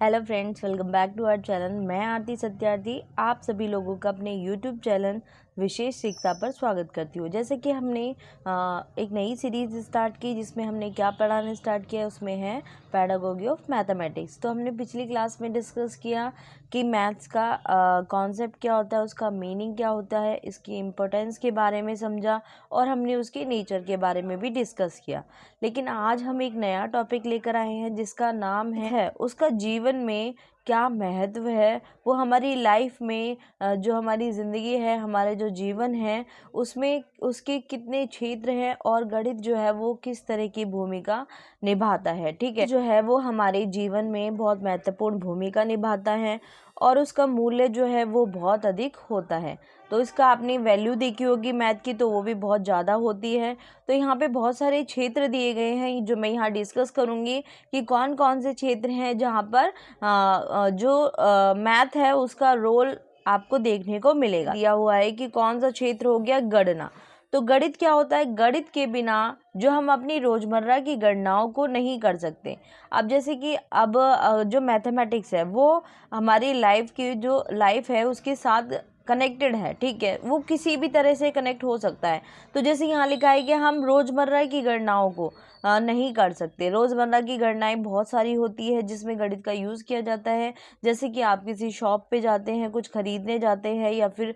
Hello friends, welcome back to our channel. मैं आरती सत्यार्थी आप सभी लोगों का अपने यूट्यूब चैनल विशेष शिक्षा पर स्वागत करती हूँ। जैसे कि हमने एक नई सीरीज़ स्टार्ट की जिसमें हमने क्या पढ़ाना स्टार्ट किया, उसमें है पैडागोगी ऑफ मैथमेटिक्स। तो हमने पिछली क्लास में डिस्कस किया कि मैथ्स का कॉन्सेप्ट क्या होता है, उसका मीनिंग क्या होता है, इसकी इम्पोर्टेंस के बारे में समझा और हमने उसके नेचर के बारे में भी डिस्कस किया। लेकिन आज हम एक नया टॉपिक लेकर आए हैं जिसका नाम है उसका जीवन में क्या महत्व है, वो हमारी लाइफ में जो हमारी ज़िंदगी है, हमारे जो जीवन है उसमें उसके कितने क्षेत्र हैं और गणित जो है वो किस तरह की भूमिका निभाता है। ठीक है, जो है वो हमारे जीवन में बहुत महत्वपूर्ण भूमिका निभाता है और उसका मूल्य जो है वो बहुत अधिक होता है। तो इसका आपने वैल्यू देखी होगी मैथ की, तो वो भी बहुत ज़्यादा होती है। तो यहाँ पे बहुत सारे क्षेत्र दिए गए हैं जो मैं यहाँ डिस्कस करूँगी कि कौन कौन से क्षेत्र हैं जहाँ पर जो मैथ है उसका रोल आपको देखने को मिलेगा। दिया हुआ है कि कौन सा क्षेत्र हो गया गणना। तो गणित क्या होता है? गणित के बिना जो हम अपनी रोज़मर्रा की गणनाओं को नहीं कर सकते। अब जैसे कि अब जो मैथमेटिक्स है वो हमारी लाइफ की जो लाइफ है उसके साथ कनेक्टेड है। ठीक है, वो किसी भी तरह से कनेक्ट हो सकता है। तो जैसे यहाँ लिखा है कि हम रोज़मर्रा की गणनाओं को नहीं कर सकते। रोज़मर्रा की गणनाएं बहुत सारी होती है जिसमें गणित का यूज़ किया जाता है। जैसे कि आप किसी शॉप पे जाते हैं, कुछ ख़रीदने जाते हैं या फिर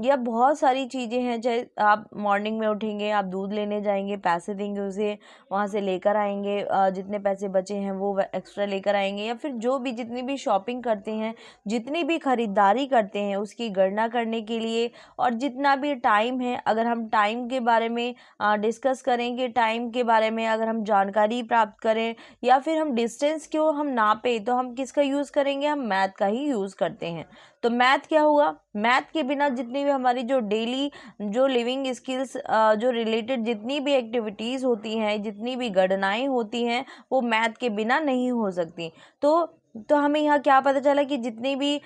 या बहुत सारी चीज़ें हैं। चाहे आप मॉर्निंग में उठेंगे, आप दूध लेने जाएंगे, पैसे देंगे उसे, वहाँ से लेकर आएंगे, जितने पैसे बचे हैं वो एक्स्ट्रा लेकर आएंगे, या फिर जो भी जितनी भी शॉपिंग करते हैं, जितनी भी ख़रीदारी करते हैं उसकी गणना करने के लिए, और जितना भी टाइम है, अगर हम टाइम के बारे में डिस्कस करेंगे, टाइम के बारे में अगर हम जानकारी प्राप्त करें या फिर हम डिस्टेंस को हम नापें, तो हम किसका यूज़ करेंगे? हम मैथ का ही यूज़ करते हैं। तो मैथ क्या हुआ? मैथ के बिना जितनी भी हमारी जो डेली जो लिविंग स्किल्स जो रिलेटेड जितनी भी एक्टिविटीज़ होती हैं, जितनी भी गणनाएं होती हैं, वो मैथ के बिना नहीं हो सकती। तो हमें यहाँ क्या पता चला कि जितनी भी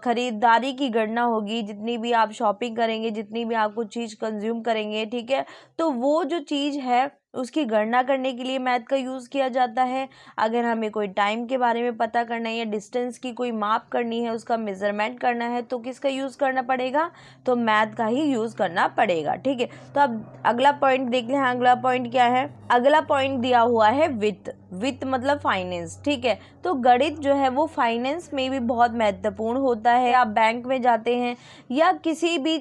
ख़रीदारी की गणना होगी, जितनी भी आप शॉपिंग करेंगे, जितनी भी आप कुछ चीज़ कंज्यूम करेंगे, ठीक है, तो वो जो चीज़ है उसकी गणना करने के लिए मैथ का यूज़ किया जाता है। अगर हमें कोई टाइम के बारे में पता करना है या डिस्टेंस की कोई माप करनी है, उसका मेज़रमेंट करना है, तो किसका यूज़ करना पड़ेगा? तो मैथ का ही यूज़ करना पड़ेगा। ठीक है, तो अब अगला पॉइंट देख लें। अगला पॉइंट क्या है? अगला पॉइंट दिया हुआ है वित्त। वित्त मतलब फाइनेंस। ठीक है, तो गणित जो है वो फाइनेंस में भी बहुत महत्वपूर्ण होता है। आप बैंक में जाते हैं या किसी भी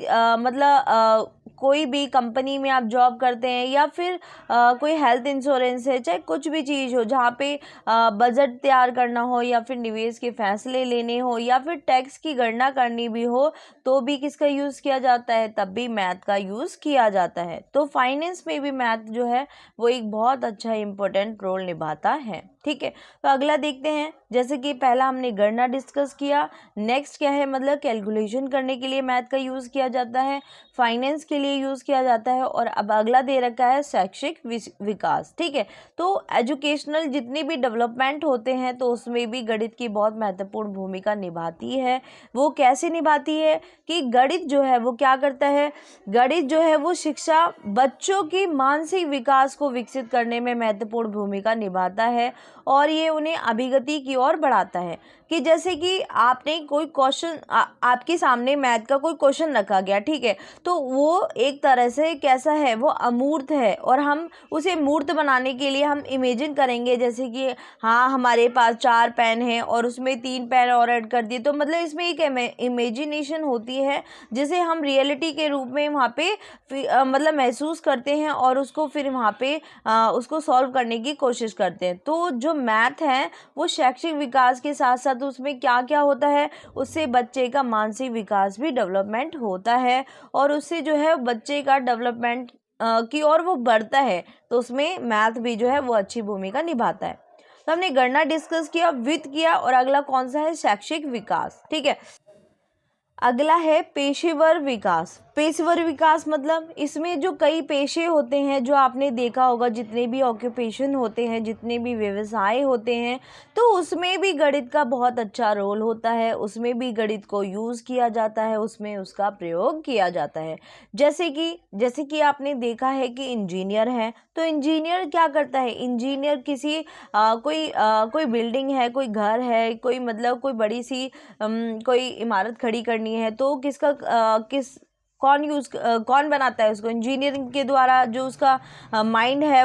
कोई भी कंपनी में आप जॉब करते हैं या फिर कोई हेल्थ इंश्योरेंस है, चाहे कुछ भी चीज़ हो जहाँ पे बजट तैयार करना हो या फिर निवेश के फैसले लेने हो या फिर टैक्स की गणना करनी भी हो, तो भी किसका यूज़ किया जाता है? तब भी मैथ का यूज़ किया जाता है। तो फाइनेंस में भी मैथ जो है वो एक बहुत अच्छा इंपॉर्टेंट रोल निभाता है। ठीक है, तो अगला देखते हैं। जैसे कि पहला हमने गणना डिस्कस किया, नेक्स्ट क्या है? मतलब कैलकुलेशन करने के लिए मैथ का यूज़ किया जाता है, फाइनेंस के लिए यूज़ किया जाता है। और अब अगला दे रखा है शैक्षिक विकास। ठीक है, तो एजुकेशनल जितनी भी डेवलपमेंट होते हैं तो उसमें भी गणित की बहुत महत्वपूर्ण भूमिका निभाती है। वो कैसे निभाती है कि गणित जो है वो क्या करता है? गणित जो है वो शिक्षा बच्चों की मानसिक विकास को विकसित करने में महत्वपूर्ण भूमिका निभाता है और ये उन्हें अभिगति की ओर बढ़ाता है। कि जैसे कि आपने कोई क्वेश्चन आपके सामने मैथ का कोई क्वेश्चन रखा गया, ठीक है, तो वो एक तरह से कैसा है? वो अमूर्त है और हम उसे मूर्त बनाने के लिए हम इमेजिन करेंगे, जैसे कि हाँ हमारे पास 4 पेन हैं और उसमें 3 पेन और ऐड कर दिए, तो मतलब इसमें एक इमेजिनेशन होती है जिसे हम रियलिटी के रूप में वहाँ पे मतलब महसूस करते हैं और उसको फिर वहाँ पे उसको सॉल्व करने की कोशिश करते हैं। तो जो मैथ है वो शैक्षिक विकास के साथ साथ उसमें क्या क्या होता है? उससे बच्चे का मानसिक विकास भी डेवलपमेंट होता है और उससे जो है बच्चे का डेवलपमेंट की ओर वो बढ़ता है। तो उसमें मैथ भी जो है वो अच्छी भूमिका निभाता है। तो हमने गणना डिस्कस किया, वित्त किया, और अगला कौन सा है? शैक्षिक विकास। ठीक है, अगला है पेशेवर विकास। पेशेवर विकास मतलब इसमें जो कई पेशे होते हैं, जो आपने देखा होगा, जितने भी ऑक्यूपेशन होते हैं, जितने भी व्यवसाय होते हैं, तो उसमें भी गणित का बहुत अच्छा रोल होता है, उसमें भी गणित को यूज़ किया जाता है, उसमें उसका प्रयोग किया जाता है। जैसे कि आपने देखा है कि इंजीनियर है, तो इंजीनियर क्या करता है, इंजीनियर किसी कोई बिल्डिंग है, कोई घर है, कोई मतलब कोई बड़ी सी कोई इमारत खड़ी करनी है, तो कौन बनाता है उसको, इंजीनियरिंग के द्वारा। जो उसका माइंड है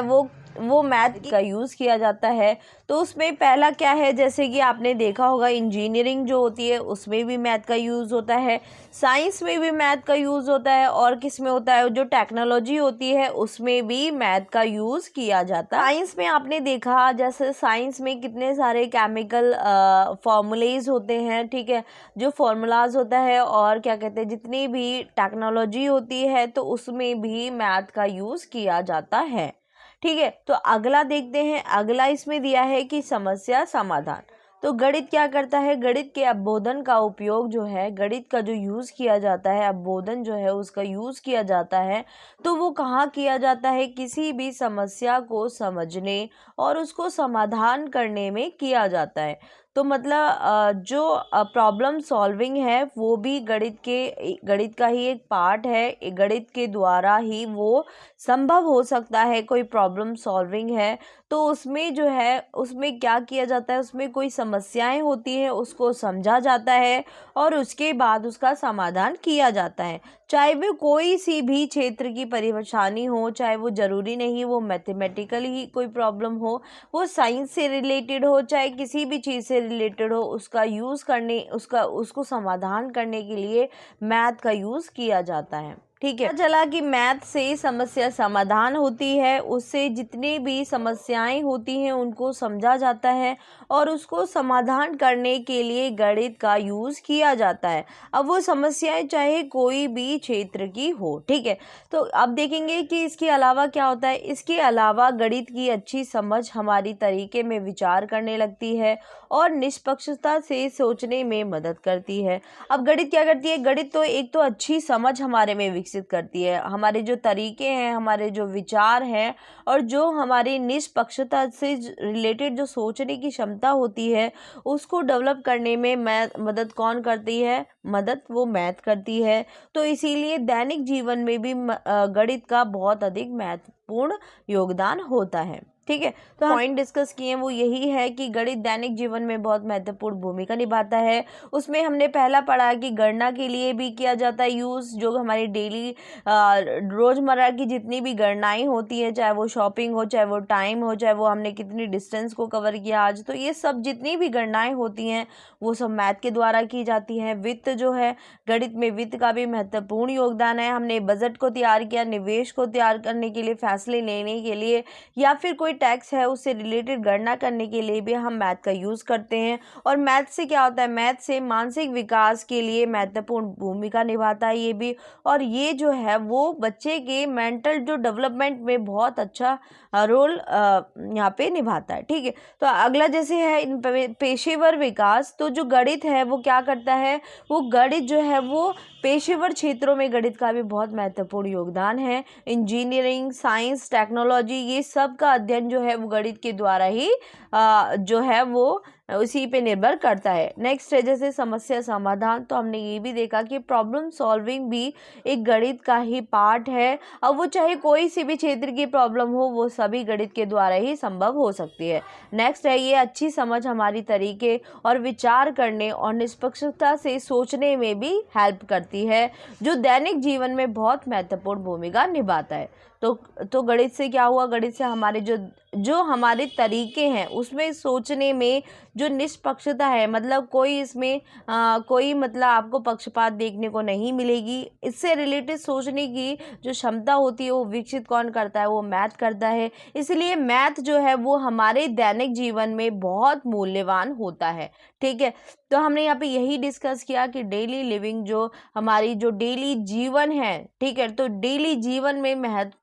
वो मैथ का यूज़ किया जाता है। तो उसमें पहला क्या है, जैसे कि आपने देखा होगा, इंजीनियरिंग जो होती है उसमें भी मैथ का यूज़ होता है, साइंस में भी मैथ का यूज़ होता है, और किस में होता है, जो टेक्नोलॉजी होती है उसमें भी मैथ का यूज़ किया जाता है। साइंस में आपने देखा, जैसे साइंस में कितने सारे केमिकल फॉर्मूलेज होते हैं, ठीक है, जो फॉर्मूलाज होता है, और क्या कहते हैं, जितनी भी टेक्नोलॉजी होती है तो उसमें भी मैथ का यूज़ किया जाता है। ठीक है, तो अगला देखते हैं। अगला इसमें दिया है कि समस्या समाधान। तो गणित क्या करता है, गणित के अवबोधन का उपयोग जो है, गणित का जो यूज़ किया जाता है, अवबोधन जो है उसका यूज़ किया जाता है, तो वो कहाँ किया जाता है, किसी भी समस्या को समझने और उसको समाधान करने में किया जाता है। तो मतलब जो प्रॉब्लम सॉल्विंग है वो भी गणित का ही एक पार्ट है। गणित के द्वारा ही वो संभव हो सकता है। कोई प्रॉब्लम सॉल्विंग है तो उसमें जो है, उसमें क्या किया जाता है, उसमें कोई समस्याएं होती हैं उसको समझा जाता है और उसके बाद उसका समाधान किया जाता है। चाहे वो कोई सी भी क्षेत्र की परेशानी हो, चाहे वो ज़रूरी नहीं वो मैथमेटिकल ही कोई प्रॉब्लम हो, वो साइंस से रिलेटेड हो, चाहे किसी भी चीज़ से रिलेटेड हो, उसको समाधान करने के लिए मैथ का यूज़ किया जाता है। ठीक है, पता चला कि मैथ से समस्या समाधान होती है, उससे जितनी भी समस्याएं होती हैं उनको समझा जाता है और उसको समाधान करने के लिए गणित का यूज़ किया जाता है। अब वो समस्याएं चाहे कोई भी क्षेत्र की हो। ठीक है, तो अब देखेंगे कि इसके अलावा क्या होता है। इसके अलावा गणित की अच्छी समझ हमारी तरीके में विचार करने लगती है और निष्पक्षता से सोचने में मदद करती है। अब गणित क्या करती है, गणित तो एक तो अच्छी समझ हमारे में विकसित करती है, हमारे जो तरीके हैं, हमारे जो विचार हैं और जो हमारी निष्पक्षता से रिलेटेड जो सोचने की क्षमता होती है उसको डेवलप करने में मदद कौन करती है, मदद वो मैथ करती है। तो इसीलिए दैनिक जीवन में भी गणित का बहुत अधिक महत्वपूर्ण योगदान होता है। ठीक है, तो पॉइंट डिस्कस किए वो यही है कि गणित दैनिक जीवन में बहुत महत्वपूर्ण भूमिका निभाता है। उसमें हमने पहला पढ़ा कि गणना के लिए भी किया जाता है यूज़, जो हमारी डेली रोज़मर्रा की जितनी भी गणनाएं होती है, चाहे वो शॉपिंग हो, चाहे वो टाइम हो, चाहे वो हमने कितनी डिस्टेंस को कवर किया आज, तो ये सब जितनी भी गणनाएं होती हैं वो सब मैथ के द्वारा की जाती हैं। वित्त जो है, गणित में वित्त का भी महत्वपूर्ण योगदान है। हमने बजट को तैयार किया, निवेश को तैयार करने के लिए, फैसले लेने के लिए, या फिर कोई टैक्स है उससे रिलेटेड गणना करने के लिए भी हम मैथ का यूज़ करते हैं। और मैथ से क्या होता है, मैथ से मानसिक विकास के लिए महत्वपूर्ण भूमिका निभाता है ये भी। और ये जो है वो बच्चे के मेंटल जो डेवलपमेंट में बहुत अच्छा रोल यहाँ पे निभाता है। ठीक है, तो अगला जैसे है पेशेवर विकास। तो जो गणित है वो क्या करता है, वो गणित जो है वो पेशेवर क्षेत्रों में गणित का भी बहुत महत्वपूर्ण योगदान है। इंजीनियरिंग, साइंस, टेक्नोलॉजी, ये सब का अध्ययन जो है वो गणित के द्वारा ही जो है वो उसी पे निर्भर करता है। नेक्स्ट है जैसे समस्या समाधान। तो हमने ये भी देखा कि प्रॉब्लम सॉल्विंग भी एक गणित का ही पार्ट है। अब वो चाहे कोई सी भी क्षेत्र की प्रॉब्लम हो, वो सभी गणित के द्वारा ही संभव हो सकती है। नेक्स्ट है ये अच्छी समझ हमारी तरीके और विचार करने और निष्पक्षता से सोचने में भी हेल्प करती है, जो दैनिक जीवन में बहुत महत्वपूर्ण भूमिका निभाता है। तो गणित से क्या हुआ, गणित से हमारे जो हमारे तरीके हैं उसमें सोचने में जो निष्पक्षता है, मतलब कोई इसमें कोई मतलब आपको पक्षपात देखने को नहीं मिलेगी। इससे रिलेटेड सोचने की जो क्षमता होती है वो विकसित कौन करता है, वो मैथ करता है। इसलिए मैथ जो है वो हमारे दैनिक जीवन में बहुत मूल्यवान होता है। ठीक है, तो हमने यहाँ पे यही डिस्कस किया कि डेली लिविंग जो हमारी जो डेली जीवन है, ठीक है, तो डेली जीवन में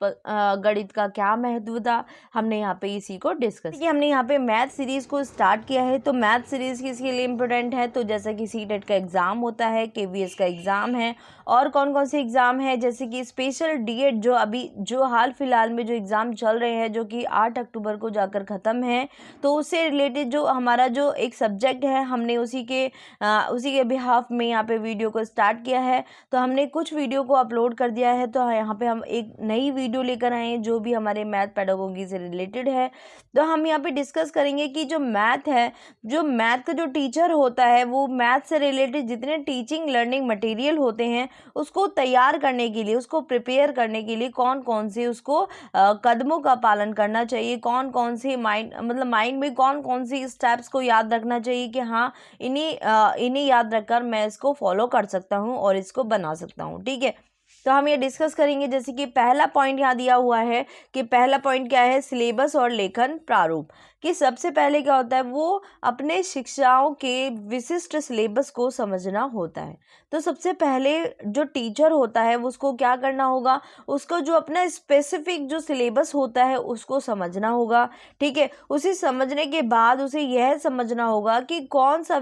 गणित का क्या महत्व था हमने यहाँ पे इसी को डिस्कस कि हमने यहाँ पे मैथ सीरीज़ को स्टार्ट किया है। तो मैथ सीरीज़ किसके लिए इम्पोर्टेंट है, तो जैसे कि सीटेट का एग्ज़ाम होता है, केवीएस का एग्ज़ाम है, और कौन कौन से एग्ज़ाम है, जैसे कि स्पेशल डीएड जो हाल फिलहाल में जो एग्ज़ाम चल रहे हैं, जो कि 8 अक्टूबर को जाकर ख़त्म है, तो उससे रिलेटेड जो हमारा जो एक सब्जेक्ट है, हमने उसी के बिहाफ में यहाँ पे वीडियो को स्टार्ट किया है। तो हमने कुछ वीडियो को अपलोड कर दिया है, तो यहाँ पे हम एक नई वीडियो लेकर आए हैं जो भी हमारे मैथ पेडागोगी से रिलेटेड है। तो हम यहाँ पे डिस्कस करेंगे कि जो मैथ है, जो मैथ का जो टीचर होता है, वो मैथ से रिलेटेड जितने टीचिंग लर्निंग मटेरियल होते हैं उसको तैयार करने के लिए, उसको प्रिपेयर करने के लिए कौन कौन से उसको कदमों का पालन करना चाहिए, कौन कौन सी माइंड में कौन कौन सी स्टेप्स को याद रखना चाहिए कि हाँ इन्हें याद रखकर मैं इसको फॉलो कर सकता हूँ और इसको बना सकता हूँ। ठीक है, तो हम ये डिस्कस करेंगे। जैसे कि पहला पॉइंट यहाँ दिया हुआ है कि पहला पॉइंट क्या है, सिलेबस और लेखन प्रारूप। कि सबसे पहले क्या होता है, वो अपने शिक्षाओं के विशिष्ट सिलेबस को समझना होता है। तो सबसे पहले जो टीचर होता है उसको क्या करना होगा, उसको जो अपना स्पेसिफिक जो सिलेबस होता है उसको समझना होगा। ठीक है, उसे समझने के बाद उसे यह समझना होगा कि कौन सा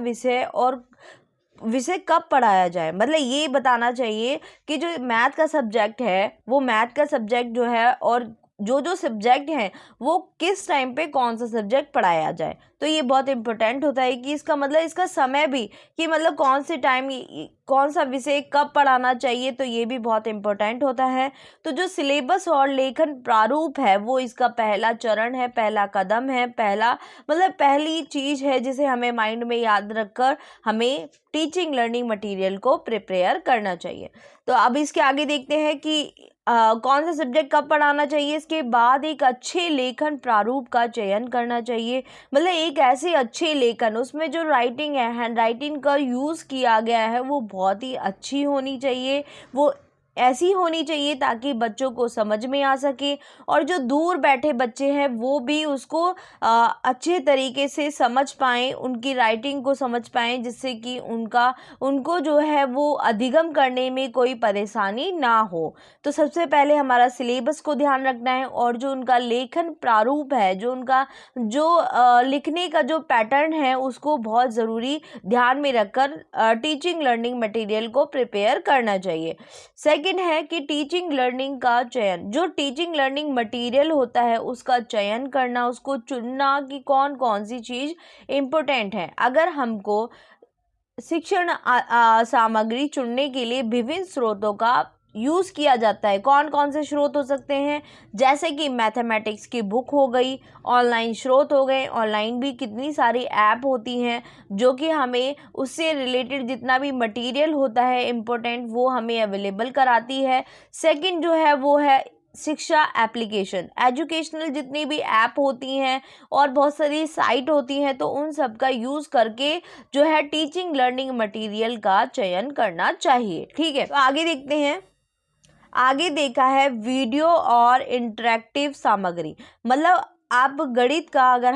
विषय कब पढ़ाया जाए। मतलब ये बताना चाहिए कि जो मैथ का सब्जेक्ट है, वो मैथ का सब्जेक्ट जो है, और जो सब्जेक्ट हैं वो किस टाइम पे कौन सा सब्जेक्ट पढ़ाया जाए। तो ये बहुत इंपॉर्टेंट होता है कि इसका मतलब इसका समय भी, कि मतलब कौन से टाइम कौन सा विषय कब पढ़ाना चाहिए, तो ये भी बहुत इंपॉर्टेंट होता है। तो जो सिलेबस और लेखन प्रारूप है वो इसका पहला चरण है, पहला कदम है, पहली चीज़ है जिसे हमें माइंड में याद रखकर हमें टीचिंग लर्निंग मटेरियल को प्रिपेयर करना चाहिए। तो अब इसके आगे देखते हैं कि कौन सा सब्जेक्ट कब पढ़ाना चाहिए। इसके बाद एक अच्छे लेखन प्रारूप का चयन करना चाहिए। मतलब एक ऐसे अच्छे लेखन, उसमें जो राइटिंग है, हैंड राइटिंग का यूज़ किया गया है वो बहुत ही अच्छी होनी चाहिए, वो ऐसी होनी चाहिए ताकि बच्चों को समझ में आ सके, और जो दूर बैठे बच्चे हैं वो भी उसको अच्छे तरीके से समझ पाएँ, उनकी राइटिंग को समझ पाएँ, जिससे कि उनको जो है वो अधिगम करने में कोई परेशानी ना हो। तो सबसे पहले हमारा सिलेबस को ध्यान रखना है, और जो उनका लेखन प्रारूप है, लिखने का जो पैटर्न है उसको बहुत ज़रूरी ध्यान में रखकर टीचिंग लर्निंग मटेरियल को प्रिपेयर करना चाहिए। सेकंड है कि टीचिंग लर्निंग का चयन, जो टीचिंग लर्निंग मटेरियल होता है उसका चयन करना, उसको चुनना कि कौन कौन सी चीज़ इम्पोर्टेंट है। अगर हमको शिक्षण सामग्री चुनने के लिए विभिन्न स्रोतों का यूज़ किया जाता है, कौन कौन से स्रोत हो सकते हैं, जैसे कि मैथमेटिक्स की बुक हो गई, ऑनलाइन स्रोत हो गए। ऑनलाइन भी कितनी सारी ऐप होती हैं जो कि हमें उससे रिलेटेड जितना भी मटेरियल होता है इम्पोर्टेंट, वो हमें अवेलेबल कराती है। सेकंड जो है वो है शिक्षा एप्लीकेशन, एजुकेशनल जितनी भी ऐप होती हैं और बहुत सारी साइट होती हैं, तो उन सब का यूज़ करके जो है टीचिंग लर्निंग मटेरियल का चयन करना चाहिए। ठीक है, तो आगे देखते हैं। आगे देखा है वीडियो और इंटरेक्टिव सामग्री। मतलब आप गणित का अगर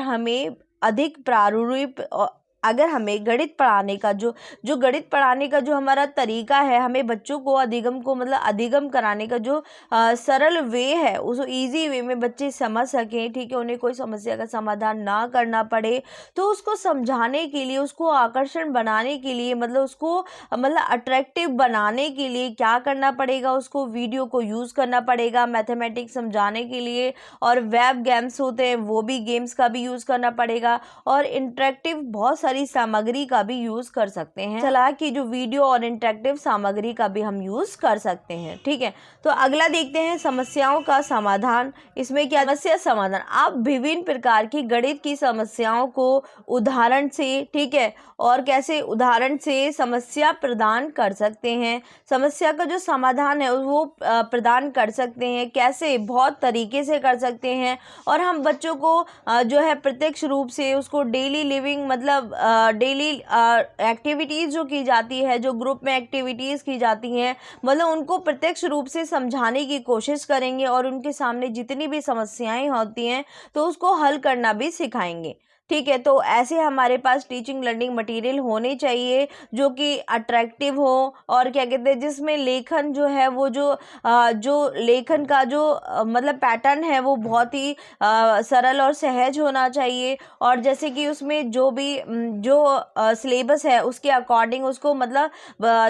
हमें गणित पढ़ाने का जो गणित पढ़ाने का जो हमारा तरीका है, हमें बच्चों को अधिगम कराने का जो सरल वे है, उस इजी वे में बच्चे समझ सकें, ठीक है, उन्हें कोई समस्या का समाधान ना करना पड़े, तो उसको समझाने के लिए, उसको आकर्षण बनाने के लिए, उसको अट्रैक्टिव बनाने के लिए क्या करना पड़ेगा, उसको वीडियो को यूज़ करना पड़ेगा मैथमेटिक्स समझाने के लिए। और वेब गेम्स होते हैं, वो भी गेम्स का भी यूज़ करना पड़ेगा, और इंटरेक्टिव बहुत सारी सामग्री का भी यूज़ कर सकते हैं। सलाह की जो वीडियो और इंटरेक्टिव सामग्री का भी हम यूज़ कर सकते हैं। ठीक है, तो अगला देखते हैं समस्याओं का समाधान। इसमें क्या समस्या समाधान, आप विभिन्न प्रकार की गणित की समस्याओं को उदाहरण से, ठीक है, और कैसे उदाहरण से समस्या प्रदान कर सकते हैं। समस्या का जो समाधान है वो प्रदान कर सकते हैं, कैसे, बहुत तरीके से कर सकते हैं। और हम बच्चों को जो है प्रत्यक्ष रूप से उसको डेली लिविंग डेली एक्टिविटीज़ जो की जाती है, जो ग्रुप में एक्टिविटीज़ की जाती हैं, उनको प्रत्यक्ष रूप से समझाने की कोशिश करेंगे, और उनके सामने जितनी भी समस्याएं होती हैं तो उसको हल करना भी सिखाएंगे। ठीक है। तो ऐसे हमारे पास टीचिंग लर्निंग मटेरियल होने चाहिए जो कि अट्रैक्टिव हो, और क्या कहते हैं जिसमें लेखन जो है वो जो लेखन का जो मतलब पैटर्न है वो बहुत ही सरल और सहज होना चाहिए। और जैसे कि उसमें जो भी जो सिलेबस है उसके अकॉर्डिंग उसको मतलब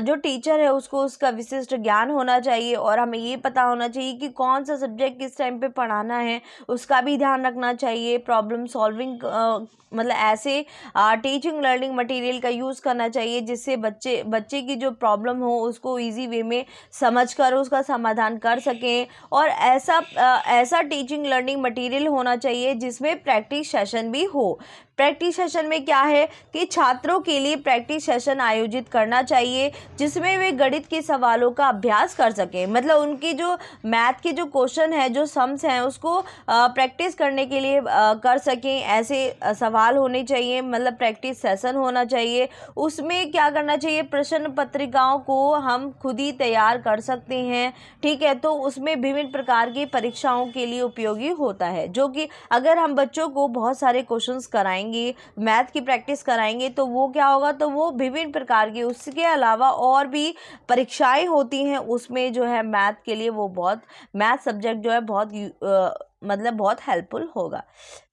जो टीचर है उसको उसका विशिष्ट ज्ञान होना चाहिए, और हमें ये पता होना चाहिए कि कौन सा सब्जेक्ट किस टाइम पे पढ़ाना है, उसका भी ध्यान रखना चाहिए। प्रॉब्लम सॉल्विंग मतलब ऐसे टीचिंग लर्निंग मटेरियल का यूज़ करना चाहिए जिससे बच्चे की जो प्रॉब्लम हो उसको इजी वे में समझ कर उसका समाधान कर सकें। और ऐसा टीचिंग लर्निंग मटेरियल होना चाहिए जिसमें प्रैक्टिस सेशन भी हो। प्रैक्टिस सेशन में क्या है कि छात्रों के लिए प्रैक्टिस सेशन आयोजित करना चाहिए जिसमें वे गणित के सवालों का अभ्यास कर सकें, मतलब उनकी जो मैथ के जो क्वेश्चन है, जो सम्स हैं, उसको प्रैक्टिस करने के लिए कर सकें। ऐसे सवाल होने चाहिए, मतलब प्रैक्टिस सेशन होना चाहिए। उसमें क्या करना चाहिए, प्रश्न पत्रिकाओं को हम खुद ही तैयार कर सकते हैं। ठीक है, तो उसमें विभिन्न प्रकार की परीक्षाओं के लिए उपयोगी होता है, जो कि अगर हम बच्चों को बहुत सारे क्वेश्चंस कराएंगे, मैथ की प्रैक्टिस कराएंगे, तो वो क्या होगा, तो वो विभिन्न प्रकार की, उसके अलावा और भी परीक्षाएं होती हैं उसमें जो है मैथ के लिए वो बहुत, मैथ सब्जेक्ट जो है बहुत मतलब बहुत हेल्पफुल होगा।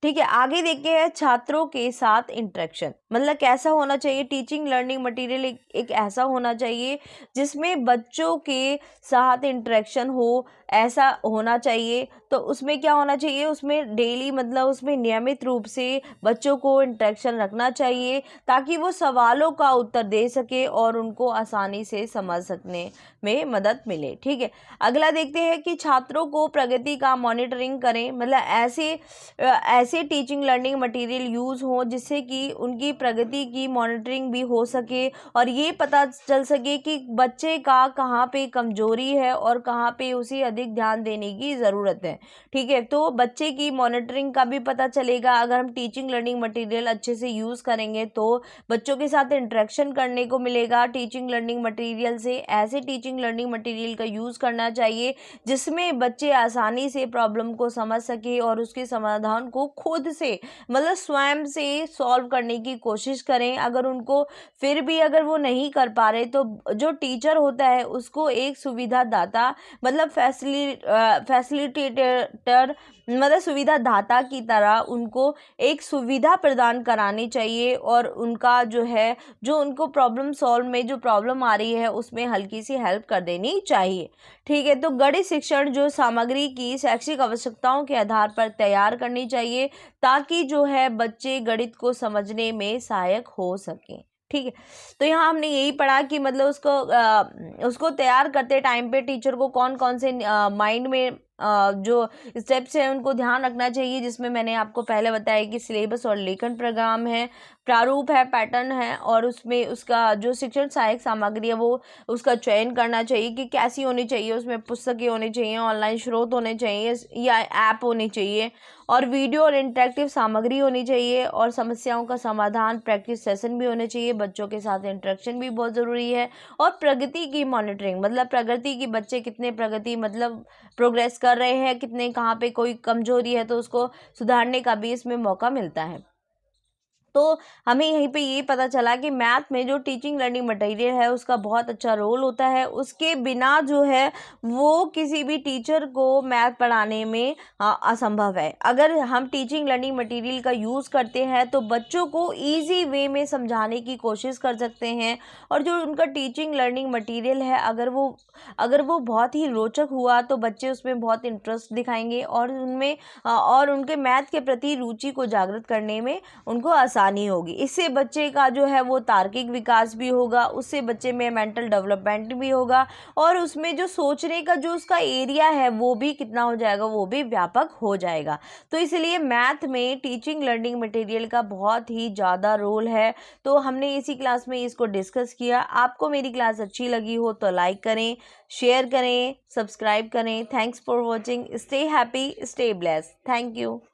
ठीक है, आगे देखते हैं छात्रों के साथ इंटरेक्शन, मतलब कैसा होना चाहिए। टीचिंग लर्निंग मटेरियल एक ऐसा होना चाहिए जिसमें बच्चों के साथ इंटरेक्शन हो, ऐसा होना चाहिए। तो उसमें क्या होना चाहिए, उसमें डेली मतलब उसमें नियमित रूप से बच्चों को इंटरेक्शन रखना चाहिए ताकि वो सवालों का उत्तर दे सके और उनको आसानी से समझ सकने में मदद मिले। ठीक है, अगला देखते हैं कि छात्रों को प्रगति का मॉनिटरिंग करें, मतलब ऐसे टीचिंग लर्निंग मटेरियल यूज़ हो जिससे कि उनकी प्रगति की मॉनिटरिंग भी हो सके और ये पता चल सके कि बच्चे का कहाँ पे कमजोरी है और कहाँ पे उसे अधिक ध्यान देने की ज़रूरत है। ठीक है, तो बच्चे की मॉनिटरिंग का भी पता चलेगा। अगर हम टीचिंग लर्निंग मटेरियल अच्छे से यूज़ करेंगे तो बच्चों के साथ इंटरेक्शन करने को मिलेगा टीचिंग लर्निंग मटेरियल से। ऐसे टीचिंग लर्निंग मटेरियल का यूज़ करना चाहिए जिसमें बच्चे आसानी से प्रॉब्लम को समझ सके और उसके समाधान को खुद से मतलब स्वयं से सॉल्व करने की कोशिश करें। अगर उनको फिर भी अगर वो नहीं कर पा रहे तो जो टीचर होता है उसको एक सुविधा दाता मतलब फैसिलिटेटर मतलब सुविधा दाता की तरह उनको एक सुविधा प्रदान करानी चाहिए और उनका जो है जो उनको प्रॉब्लम सॉल्व में जो प्रॉब्लम आ रही है उसमें हल्की सी हेल्प कर देनी चाहिए। ठीक है, तो गणित शिक्षण जो सामग्री की शैक्षिक आवश्यकताओं के आधार पर तैयार करनी चाहिए ताकि जो है बच्चे गणित को समझने में सहायक हो सकें। ठीक है, तो यहाँ हमने यही पढ़ा कि मतलब उसको तैयार करते टाइम पे टीचर को कौन कौन से माइंड में जो स्टेप्स हैं उनको ध्यान रखना चाहिए, जिसमें मैंने आपको पहले बताया कि सिलेबस और लेखन प्रोग्राम है, प्रारूप है, पैटर्न है, और उसमें उसका जो शिक्षण सहायक सामग्री है वो उसका चयन करना चाहिए कि कैसी होनी चाहिए। उसमें पुस्तकें होनी चाहिए, ऑनलाइन स्रोत होने चाहिए या ऐप होनी चाहिए, और वीडियो और इंटरेक्टिव सामग्री होनी चाहिए, और समस्याओं का समाधान प्रैक्टिस सेशन भी होने चाहिए। बच्चों के साथ इंटरेक्शन भी बहुत ज़रूरी है, और प्रगति की मॉनिटरिंग मतलब प्रगति की, बच्चे कितने प्रगति मतलब प्रोग्रेस कर रहे हैं, कितने कहाँ पे कोई कमजोरी है तो उसको सुधारने का भी इसमें मौका मिलता है। तो हमें यहीं पे ये पता चला कि मैथ में जो टीचिंग लर्निंग मटेरियल है उसका बहुत अच्छा रोल होता है। उसके बिना जो है वो किसी भी टीचर को मैथ पढ़ाने में असंभव है। अगर हम टीचिंग लर्निंग मटेरियल का यूज़ करते हैं तो बच्चों को ईजी वे में समझाने की कोशिश कर सकते हैं, और जो उनका टीचिंग लर्निंग मटेरियल है अगर वो बहुत ही रोचक हुआ तो बच्चे उसमें बहुत इंटरेस्ट दिखाएंगे और उनमें और उनके मैथ के प्रति रुचि को जागृत करने में उनको आसानी होगी। इससे बच्चे का जो है वो तार्किक विकास भी होगा, उससे बच्चे में मेंटल डेवलपमेंट भी होगा, और उसमें जो सोचने का जो उसका एरिया है वो भी कितना हो जाएगा, वो भी व्यापक हो जाएगा। तो इसलिए मैथ में टीचिंग लर्निंग मटेरियल का बहुत ही ज़्यादा रोल है। तो हमने इसी क्लास में इसको डिस्कस किया। आपको मेरी क्लास अच्छी लगी हो तो लाइक करें, शेयर करें, सब्सक्राइब करें। Thanks for watching. Stay happy, stay blessed. Thank you.